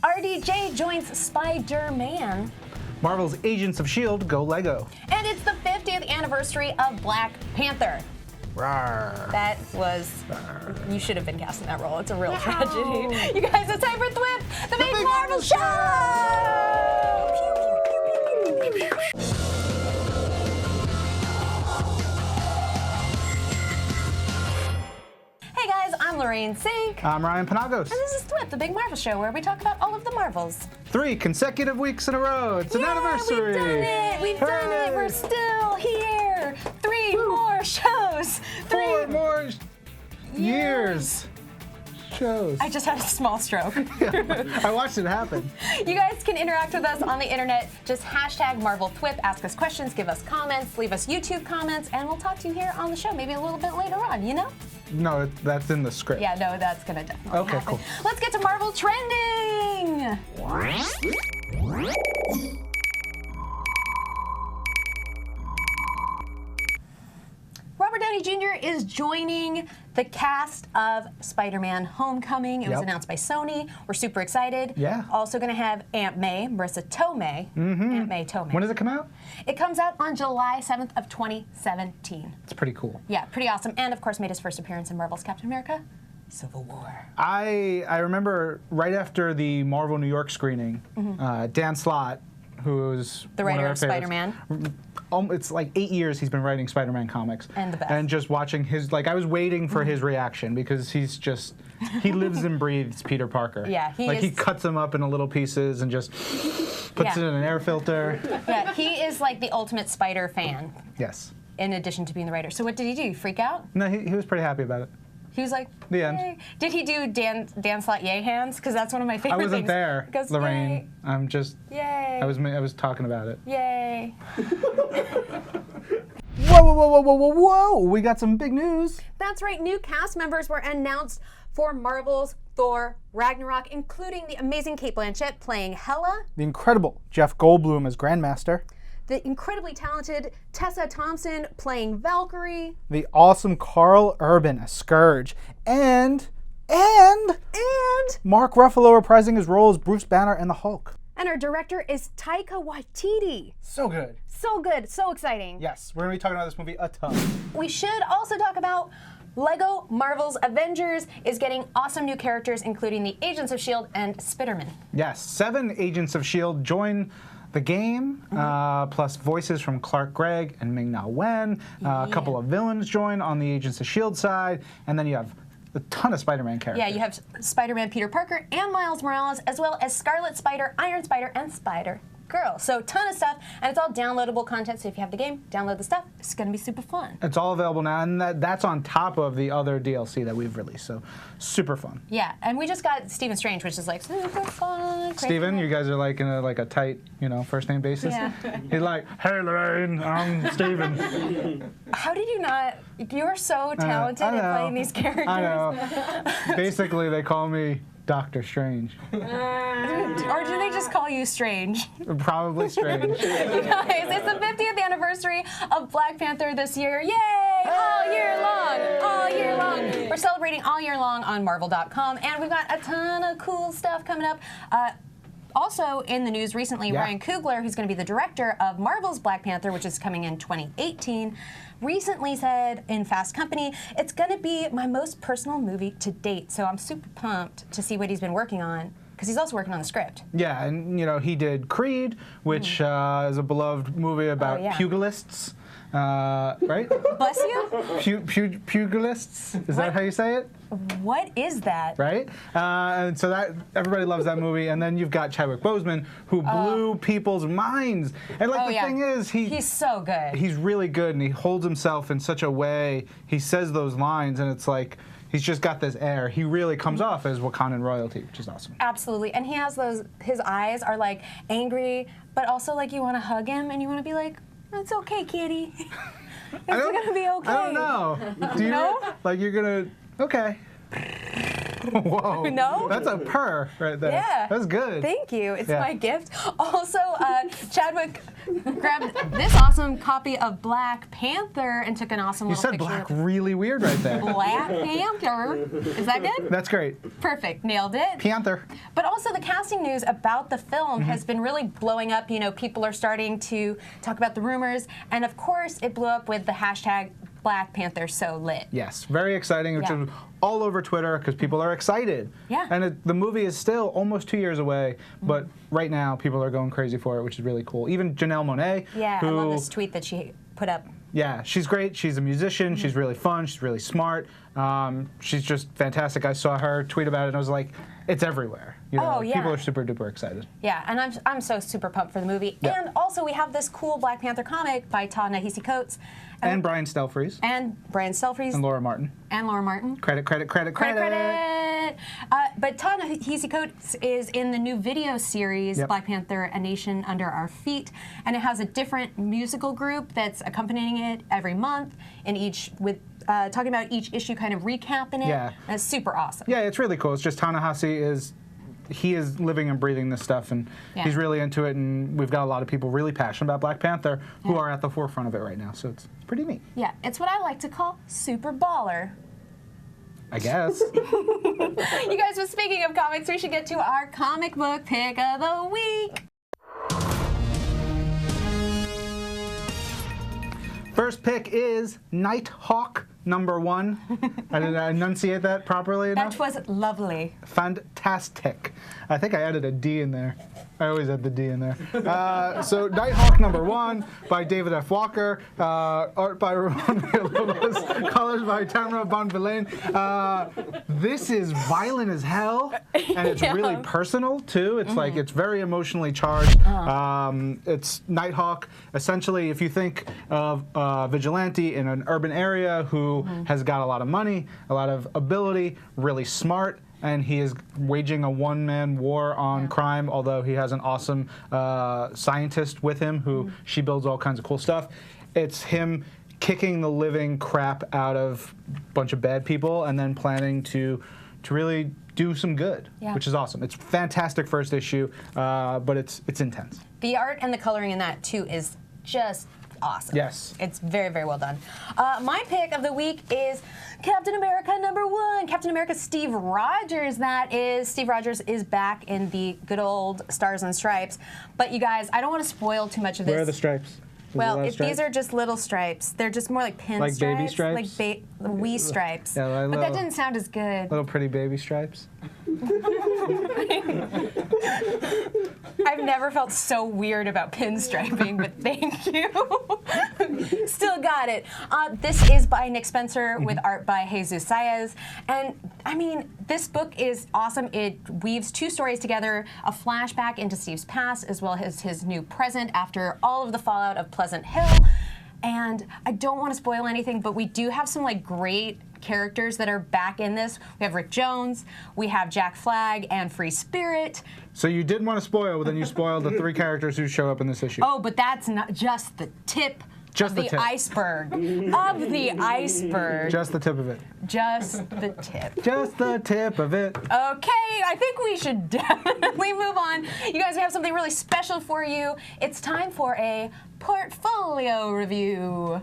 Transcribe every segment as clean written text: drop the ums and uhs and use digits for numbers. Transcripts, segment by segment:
RDJ joins Spider-Man. Marvel's Agents of S.h.i.e.L.D. go Lego. And it's the 50th anniversary of Black Panther. Rawr. That was, you should have been cast in that role. It's a real tragedy. You guys, it's time for THWIP, the big Marvel show! Pew, pew, pew, pew, pew, pew. Hey guys, I'm Lorraine, Cink. I'm Ryan Penagos. And this is THWIP, the big Marvel show, where we talk about all of the Marvels. 3 consecutive weeks in a row. It's an anniversary. We've done it. We've done it. We're still here. 3 more shows. 4 more years. Shows. I just had a small stroke. I watched it happen. You guys can interact with us on the internet. Just hashtag MarvelThwip. Ask us questions, give us comments, leave us YouTube comments, and we'll talk to you here on the show maybe a little bit later on, you know? No, that's in the script. Yeah, no, that's going to definitely happen. Cool. Let's get to Marvel trending. Robert Downey Jr. is joining the cast of Spider-Man Homecoming. It was announced by Sony. We're super excited. Yeah. Also going to have Aunt May, Marissa Tomei. Aunt May Tomei. When does it come out? It comes out on July 7th of 2017. It's pretty cool. Yeah, pretty awesome. And of course made his first appearance in Marvel's Captain America Civil War. I remember right after the Marvel New York screening, Dan Slott, who was the writer of Spider-Man. It's like 8 years he's been writing Spider-Man comics. And the best. And just watching his, I was waiting for his reaction because he's just, he lives and breathes Peter Parker. Yeah, he cuts him up into little pieces and just puts it in an air filter. Yeah, he is like the ultimate Spider fan. Yes. In addition to being the writer. So what did he do? Freak out? No, he was pretty happy about it. He was like, the end. Yay. Did he do Dan Slott yay hands? Because that's one of my favorite things. I wasn't there, goes, Lorraine. Yay. I'm just. Yay. I was talking about it. Yay. Whoa! We got some big news. That's right. New cast members were announced for Marvel's Thor Ragnarok, including the amazing Cate Blanchett playing Hela, The incredible Jeff Goldblum as Grandmaster, the incredibly talented Tessa Thompson playing Valkyrie, the awesome Carl Urban as Scourge, and Mark Ruffalo reprising his role as Bruce Banner and the Hulk. And our director is Taika Waititi. So good. So good. So exciting. Yes, we're going to be talking about this movie a ton. We should also talk about Lego Marvel's Avengers is getting awesome new characters, including the Agents of S.h.i.e.L.D. and Spider-Man. Yes, 7 Agents of S.h.i.e.L.D. join the game, plus voices from Clark Gregg and Ming-Na Wen. A couple of villains join on the Agents of S.h.i.e.L.D. side, and then you have a ton of Spider-Man characters. Yeah, you have Spider-Man Peter Parker and Miles Morales, as well as Scarlet Spider, Iron Spider, and Spider-Girl. So ton of stuff, and it's all downloadable content, so if you have the game, download the stuff. It's going to be super fun. It's all available now, and that's on top of the other DLC that we've released, so super fun. Yeah, and we just got Stephen Strange, which is like super fun. Stephen, you guys are like in a tight, first name basis. Yeah. He's like, hey Lorraine, I'm Stephen. How did you not? You're so talented at playing these characters. I know. Basically, they call me Doctor Strange. Or do they just call you Strange? Probably Strange. You guys, it's the 50th anniversary of Black Panther this year. Yay! All year long. All year long. We're celebrating all year long on Marvel.com, and we've got a ton of cool stuff coming up. Also in the news recently, Ryan Coogler, who's going to be the director of Marvel's Black Panther, which is coming in 2018, recently said in Fast Company, it's going to be my most personal movie to date. So I'm super pumped to see what he's been working on, because he's also working on the script. Yeah, and he did Creed, which is a beloved movie about pugilists. Right? Bless you? Pugilists? Is that how you say it? What is that? Right? And so that everybody loves that movie. And then you've got Chadwick Boseman, who blew people's minds. And the thing is, he's so good. He's really good, and he holds himself in such a way. He says those lines, and it's like he's just got this air. He really comes off as Wakandan royalty, which is awesome. Absolutely. And he has his eyes are like angry, but also like you want to hug him and you want to be like, it's okay, kitty. It's gonna be okay. I don't know. Do you know? Like you're gonna, okay. Whoa. No? That's a purr right there. Yeah. That's good. Thank you. It's Yeah. my gift. Also, Chadwick grabbed this awesome copy of Black Panther and took an awesome You little said picture. black really weird right there. Black Panther. Is that good? That's great. Perfect. Nailed it. Panther. But also the casting news about the film Mm-hmm. has been really blowing up. You know, people are starting to talk about the rumors. And of course, it blew up with the hashtag Black Panther so lit. Yes, very exciting, which Yeah. is all over Twitter because people are excited. Yeah. And the movie is still almost 2 years away, but right now people are going crazy for it, which is really cool. Even Janelle Monáe, Yeah, who, I love this tweet that she put up. yeah, she's great. She's a musician. She's really fun. She's really smart. She's just fantastic. I saw her tweet about it, and I was like, it's everywhere. You know, Oh, yeah. People are super duper excited. Yeah, and I'm so super pumped for the movie. Yeah. And also we have this cool Black Panther comic by Ta-Nehisi Coates. And Brian Stelfreeze. And Brian Stelfreeze. And Laura Martin. And Laura Martin. Credit. Credit. But Ta-Nehisi Coates is in the new video series, Yep. Black Panther, A Nation Under Our Feet, and it has a different musical group that's accompanying it every month, in each with talking about each issue, kind of recapping it. Yeah. And it's super awesome. Yeah, it's really cool. It's just Ta-Nehisi he is living and breathing this stuff, and Yeah. he's really into it, and we've got a lot of people really passionate about Black Panther who Yeah. are at the forefront of it right now, so it's pretty neat, Yeah, it's what I like to call super baller. I guess. You guys, but speaking of comics, we should get to our comic book pick of the week. First pick is Nighthawk #1. I did I enunciate that properly enough? That was lovely. Fantastic. I think I added a D in there. I always add the D in there. So Nighthawk #1 by David F. Walker, art by Ramon Villalobos, colors by Tamara Bonvillain. This is violent as hell, and it's Yeah. really personal too. It's like it's very emotionally charged. It's Nighthawk. Essentially, if you think of a vigilante in an urban area who has got a lot of money, a lot of ability, really smart, and he is waging a one-man war on crime, although he has an awesome scientist with him who she builds all kinds of cool stuff. It's him kicking the living crap out of a bunch of bad people and then planning to really do some good, which is awesome. It's fantastic first issue, but it's intense. The art and the coloring in that, too, is just awesome. Yes. It's very, very well done. My pick of the week is Captain America #1. Captain America Steve Rogers, that is. Steve Rogers is back in the good old Stars and Stripes. But you guys, I don't want to spoil too much of this. Where are the stripes? Well, these are just little stripes. They're just more like pin Like stripes. baby stripes? Like wee stripes. Yeah, like but that little- didn't sound as good. Little pretty baby stripes. I've never felt so weird about pinstriping, but thank you. Still got it. This is by Nick Spencer with art by Jesus Saez. And I mean, this book is awesome. It weaves two stories together, a flashback into Steve's past as well as his new present after all of the fallout of Pleasant Hill. And I don't want to spoil anything, but we do have some like great characters that are back in this. We have Rick Jones, we have Jack Flag, and Free Spirit. So you didn't want to spoil, but then you spoiled the 3 characters who show up in this issue. Oh, but that's not just the tip Just of the the tip. iceberg. Of the iceberg. Just the tip of it. Just the tip. Just the tip of it. Okay, I think we should definitely move on. You guys, we have something really special for you. It's time for a portfolio review.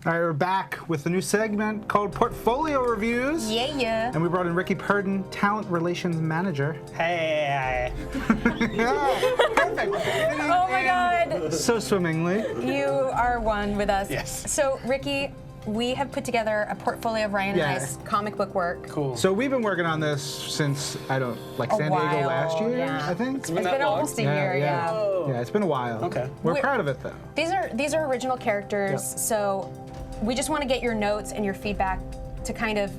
All right, we're back with a new segment called Portfolio Reviews. Yeah. And we brought in Ricky Purdon, Talent Relations Manager. Hey. Yeah, perfect. Oh my God. So swimmingly. You are one with us. Yes. So, Ricky, we have put together a portfolio of Ryan and I's comic book work. Cool. So we've been working on this since, San Diego while, last year, yeah. I think. It's that been long? almost a year, yeah. Oh. Yeah, it's been a while. Okay. We're proud of it, though. These are original characters, so we just want to get your notes and your feedback to kind of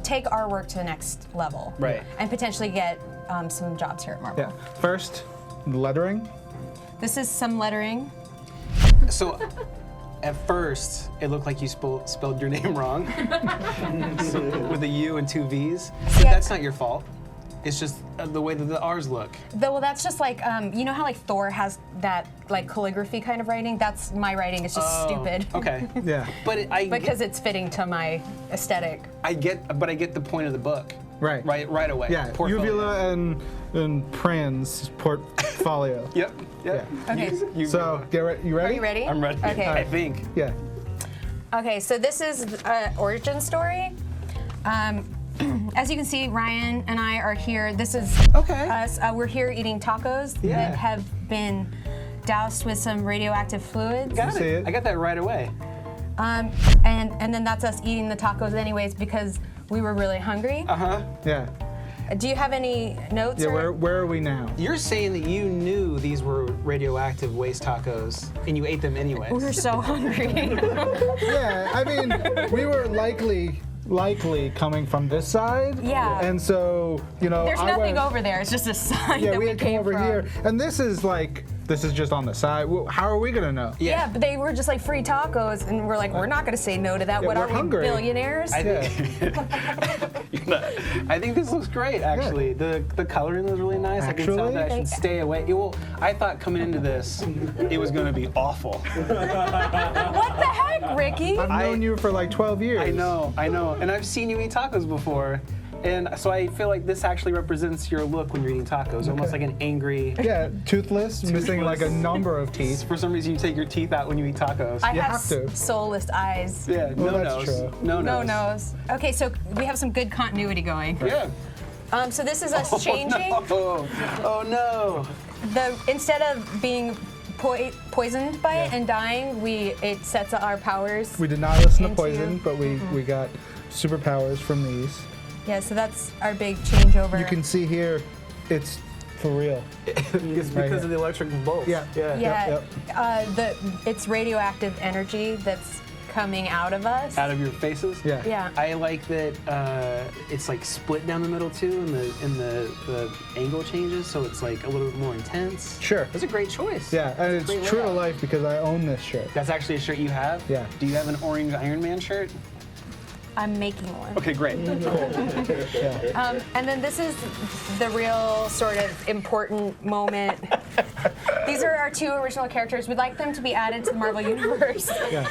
take our work to the next level. Right. And potentially get some jobs here at Marvel. Yeah. First, lettering. This is some lettering. So, at first, it looked like you spelled your name wrong. So, with a U and 2 V's. But Yeah. that's not your fault. It's just the way that the R's look. Well, that's just like you know how like Thor has that like calligraphy kind of writing. That's my writing. It's just stupid. Okay. Yeah. But Because it's fitting to my aesthetic. I get the point of the book. Right. Right away. Yeah. Portfolio. Uvula and Pran's portfolio. Yep. Yeah. Okay. So you ready? Are you ready? I'm ready. Okay. I think. Yeah. Okay, so this is an origin story. As you can see, Ryan and I are here. This is us. We're here eating tacos that have been doused with some radioactive fluids. Got see it. it? I got that right away. And then that's us eating the tacos anyways because we were really hungry. Yeah. Do you have any notes? Yeah. or- Where are we now? You're saying that you knew these were radioactive waste tacos and you ate them anyways. We were so hungry. Yeah. I mean, we were likely coming from this side. Yeah. And so, There's I nothing went, over there. It's just a sign Yeah, that we we had come came over from. here. And this is just on the side. Well, how are we going to know? Yeah, but they were just like free tacos, and we're like, we're not going to say no to that. Yeah, what we're are hungry. we, billionaires? I think this looks great, actually. The coloring was really nice. I can tell Actually? that I should stay away. Well, I thought coming into this, it was going to be awful. What the heck, Ricky? I've known you for like 12 years. I know. And I've seen you eat tacos before. And so I feel like this actually represents your look when you're eating tacos, almost like an angry. Yeah, toothless, missing like a number of teeth. For some reason, you take your teeth out when you eat tacos. I You have have to. soulless eyes. Yeah, Well, no that's nose. true. No No nose. nose. Okay, so we have some good continuity going. Yeah. So this is us changing. Oh no. Instead of being poisoned by it and dying, it sets our powers. We did not listen to Into- poison, but we got superpowers from these. Yeah, so that's our big changeover. You can see here, it's for real. It's because of the electric bolts. Yeah. Yeah, Yep, it's radioactive energy that's coming out of us. Out of your faces. Yeah. Yeah. I like that it's like split down the middle too, and the angle changes, so it's like a little bit more intense. Sure. That's a great choice. Yeah, and That's a it's great true to layout. life because I own this shirt. That's actually a shirt you have. Yeah. Do you have an orange Iron Man shirt? I'm making one. Okay, great. Yeah. And then this is the real sort of important moment. These are our two original characters. We'd like them to be added to the Marvel Universe. Yeah.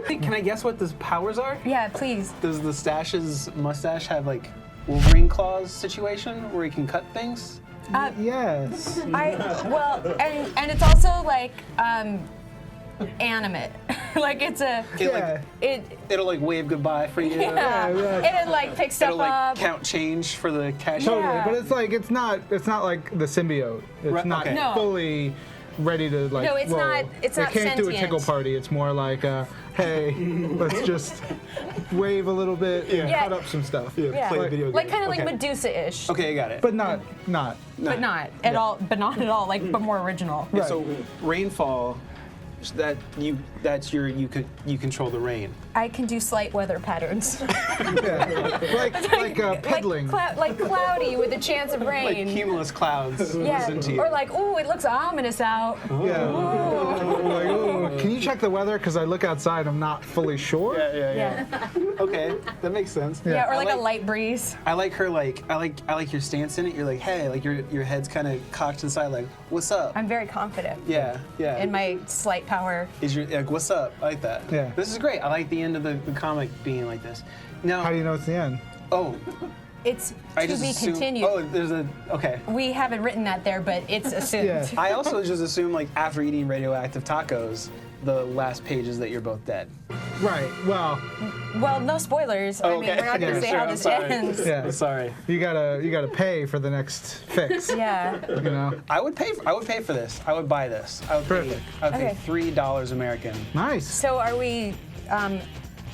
Can I guess what the powers are? Yeah, please. Does the Stash's mustache have like Wolverine claws situation where he can cut things? Yes. And it's also like animate. Like it's a Yeah. It'll like wave goodbye for you. yeah. yeah. It like picks It'll stuff like up. count change for the cashier. Totally, Yeah. but it's not like the symbiote. It's Right, not okay. No. fully ready to like. No, it's roll. not- it's it not can't do a sentient. tickle party. It's more like, hey, let's just wave a little bit and Yeah. cut up some stuff. Yeah. Play the video game. Like kind of like Okay. Medusa-ish. Okay, I got it. But not. But not at all. But not at all. Like, but more original. Right. So rainfall, you control the rain. I can do slight weather patterns. Yeah. like peddling. like cloudy with a chance of rain. Like cumulus clouds. yeah. Listen to you. Or like, ooh, it looks ominous out. Yeah. Like, ooh, can you check the weather? Because I look outside, I'm not fully sure. Yeah. Okay, that makes sense. Yeah, or I like a light breeze. I like her I like your stance in it. You're like, hey, like your head's kind of cocked to the side, like, what's up? I'm very confident Yeah. in my slight power. Is your like, what's up? I like that. Yeah. This is great. I like the end of the comic being like this. Now, How do you know it's the end? oh, It's I to just be assume. continued. Oh, there's a okay. We haven't written that there, but it's assumed. Yeah. I also just assume like after eating radioactive tacos, the last page is that you're both dead. Right. Well, Well, no spoilers. I mean, Okay. we're not going to Yeah, say sure, how I'm this sorry. ends. yeah. I'm sorry. You gotta pay for the next fix. Yeah. You know. I would pay for this. I would buy this. I would Perfect. pay Okay. $3 American. Nice. So are we?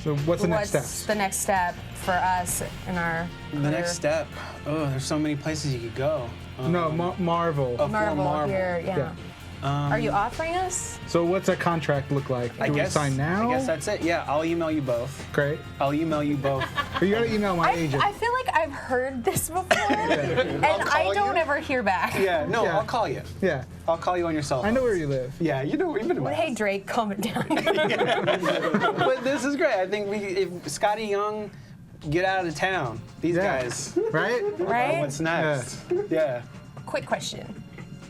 So what's the next What's step? the next step for us in our The next step. Oh, there's so many places you could go. No, Marvel. Oh. Marvel here? Yeah. Yeah. Are you offering us? So what's a contract look like? Do I we guess sign now? I guess that's it. Yeah, I'll email you both. Great. I'll email you both. Or you gotta email my agent. I feel like I've heard this before, and I call don't you. ever hear back. Yeah, no, Yeah. I'll call you. Yeah. I'll call you on your cell phone. I know where you live. Yeah, you know, even about. Hey Drake, calm it down. But this is great. I think if Scotty Young get out of town. These Yeah. guys. Right? Right? What's next? Yeah. Quick question.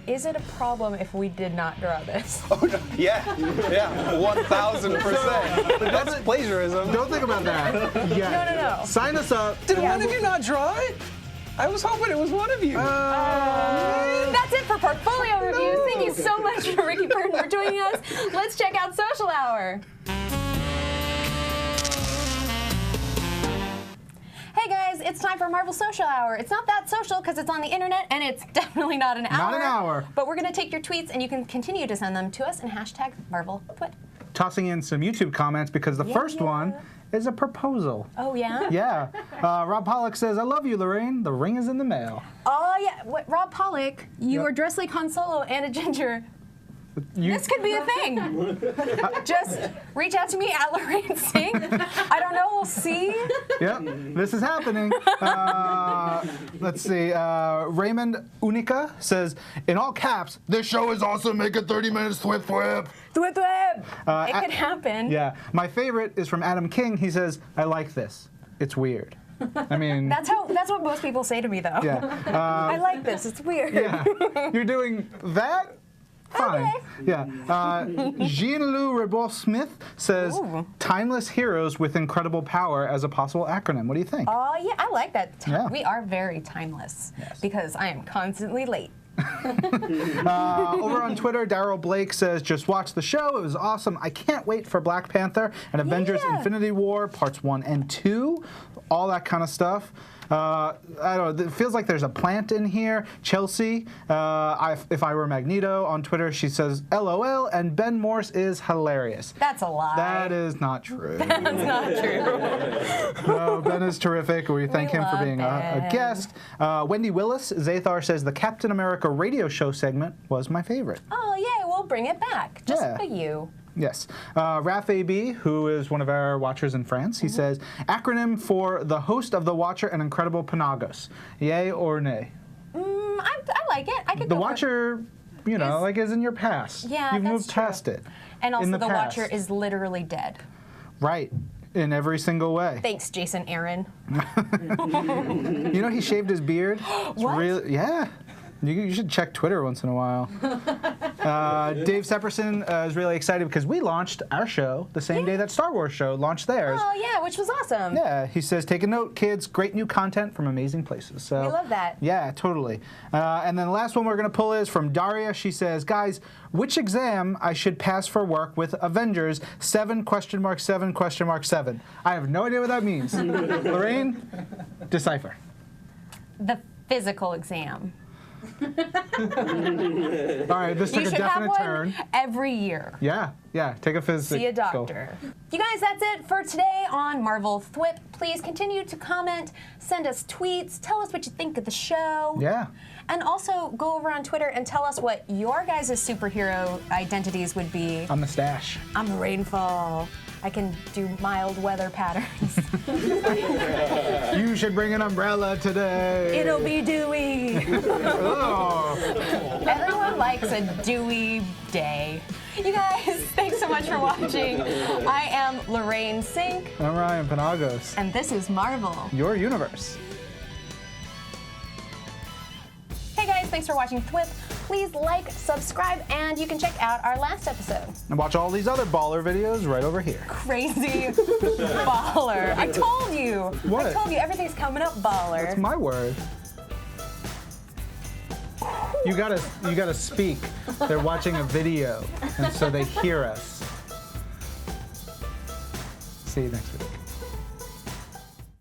Is it a problem if we did not draw this? Oh, no. Yeah, 1,000%. That's plagiarism. Don't think about that. Yeah. No. Sign us up. Did one of you not draw it? I was hoping it was one of you. That's it for Portfolio Reviews. Thank you so much for Ricky Burton for joining us. Let's check out Social Hour. Hey guys, it's time for Marvel Social Hour. It's not that social because it's on the internet, and it's definitely not an hour. Not an hour. But we're going to take your tweets, and you can continue to send them to us in hashtag #MarvelTwit. Tossing in some YouTube comments because the first one is a proposal. Oh, yeah? Yeah. Rob Pollock says, I love you, Lorraine. The ring is in the mail. Oh, yeah. What, Rob Pollock, you Yep. are dressed like Han Solo and a ginger. This could be a thing. Just reach out to me at Lorraine Cink. I don't know. We'll see. Yep, this is happening. Let's see. Raymond Unica says, in all caps, this show is awesome. Make it 30 minutes. THWIP. THWIP. It could happen. Yeah. My favorite is from Adam King. He says, I like this. It's weird. I mean, That's what most people say to me, though. yeah. I like this. It's weird. Yeah. You're doing that? Fine. Okay. Yeah. Jean-Louis Rebol-Smith says, Ooh. timeless heroes with incredible power as a possible acronym. What do you think? Oh, yeah. I like that. Yeah. We are very timeless because I am constantly late. Over on Twitter, Daryl Blake says, just watch the show. It was awesome. I can't wait for Black Panther and Avengers Infinity War Parts 1 and 2. All that kind of stuff. I don't know. It feels like there's a plant in here. Chelsea, if I were Magneto, on Twitter, she says, LOL, and Ben Morse is hilarious. That's a lie. That is not true. That's not true. No, Ben is terrific. We thank him for love being a Ben. guest. Wendy Willis, Zathar says, the Captain America radio show segment was my favorite. Oh, yay. We'll bring it back. Just Yeah. for you. Yes. Raf AB, who is one of our watchers in France, he says, acronym for the host of The Watcher and Incredible Penagos. Yay or nay? I like it. I could The go for it. Watcher, you know, like is in your past. Yeah, You've that's moved true. past it. And also, in the past. Watcher is literally dead. Right. In every single way. Thanks, Jason Aaron. You know, he shaved his beard. It's What? really, yeah. You should check Twitter once in a while. Dave Sepperson is really excited because we launched our show the same day that Star Wars show launched theirs. Oh, yeah, which was awesome. Yeah, he says, take a note, kids. Great new content from amazing places. So We love that. Yeah, totally. And then the last one we're going to pull is from Daria. She says, guys, which exam I should pass for work with Avengers 7 ? 7 ? 7. I have no idea what that means. Lorraine, decipher. The physical exam. All right, this You took a should have definite one turn. every year. Yeah, take a physical. See a doctor. You guys, that's it for today on Marvel THWIP. Please continue to comment, send us tweets, tell us what you think of the show. Yeah. And also go over on Twitter and tell us what your guys' superhero identities would be. I'm the stash. I'm a rainfall. I can do mild weather patterns. You should bring an umbrella today. It'll be dewy. Oh. Everyone likes a dewy day. You guys, thanks so much for watching. I am Lorraine Cink, I'm Ryan Penagos. and this is Marvel. Your universe. Hey guys, thanks for watching THWIP. Please like, subscribe, and you can check out our last episode. And watch all these other baller videos right over here. Crazy baller. I told you. What? I told you everything's coming up baller. That's my word. You gotta speak. They're watching a video, and so they hear us. See you next week.